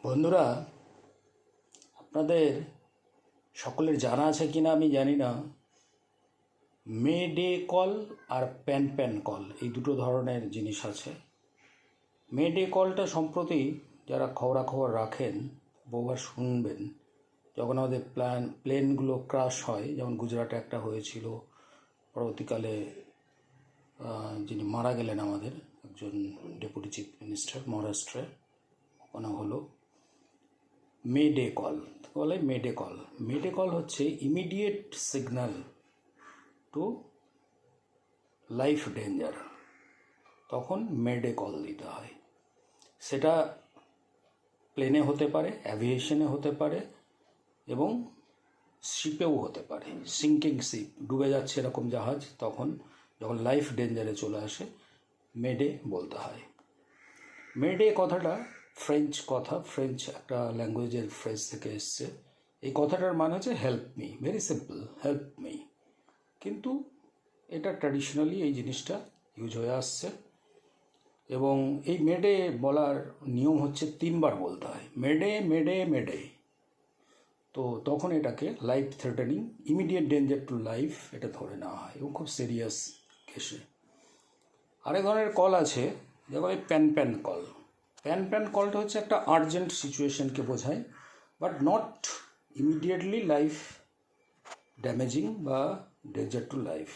বন্ধুরা, আপনাদের সকলের জানা আছে কিনা আমি জানি না, মে ডে কল আর প্যান প্যান কল এই দুটো ধরনের জিনিস আছে। মে ডে কলটা সম্প্রতি যারা খবরাখবর রাখেন বহুবার শুনবেন, যখন আমাদের প্লেনগুলো ক্রাশ হয়, যেমন গুজরাটে একটা হয়েছিল, পরবর্তীকালে যিনি মারা গেলেন আমাদের একজন ডেপুটি চিফ মিনিস্টার মহারাষ্ট্রে, ওখানে হলো মে ডে কল বলে। মে ডে কল হচ্ছে immediate signal two life danger, তখন মে ডে কল দিতে হয়। সেটা প্লেনে হতে পারে, অ্যাভিয়েশনে হতে পারে এবং শিপেও হতে পারে। সিঙ্কিং শিপ, ডুবে যাচ্ছে এরকম জাহাজ, তখন যখন লাইফ ডেঞ্জারে চলে আসে মে ডে বলতে হয়। মে ডে কথাটা ফ্রেঞ্চ একটা ল্যাঙ্গুয়েজের ফ্রেজ থেকে এসছে। এই কথাটার মানে হচ্ছে help me, very simple, help me. কিন্তু এটা ট্র্যাডিশনালি এই জিনিসটা ইউজ হয়ে আসছে এবং এই মে ডে বলার নিয়ম হচ্ছে 3 বার বলতে হয়, mayday mayday mayday. তো তখন এটাকে life threatening, immediate danger to life এটা ধরে নেওয়া হয় এবং খুব সিরিয়াস কেসে। আরেক ধরনের কল আছে যেমন pan pan call. Pan pan কলটা হচ্ছে একটা আর্জেন্ট সিচুয়েশনকে বোঝায়, but not immediately life damaging বা danger to life.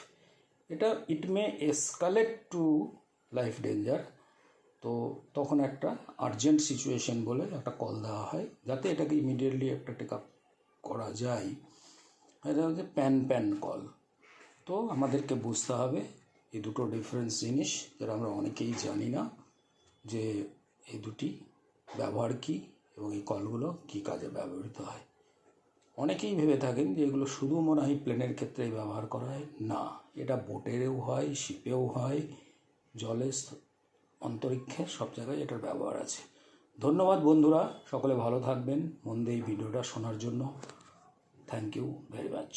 It may escalate to life danger. তো তখন একটা আর্জেন্ট সিচুয়েশন বলে একটা কল দেওয়া হয়, যাতে এটাকে ইমিডিয়েটলি একটা টেক আপ করা যায়। এটা হচ্ছে প্যান প্যান কল। তো আমাদেরকে বুঝতে হবে এই দুটো ডিফারেন্স জিনিস, যারা আমরা অনেকেই জানি না যে এই দুটি ব্যবহার কী এবং এই কলগুলো কী কাজে ব্যবহৃত হয়। অনেকেই ভেবে থাকেন যে এগুলো শুধু মনে হয় প্লেনের ক্ষেত্রেই ব্যবহার করা হয়। না, এটা বোটেরও হয়, শিপেও হয়, জলে, অন্তরিক্ষে, সব জায়গায় এটার ব্যবহার আছে। ধন্যবাদ বন্ধুরা, সকলে ভালো থাকবেন। মন দিয়ে এই ভিডিওটা শোনার জন্য থ্যাংক ইউ ভেরি মাচ।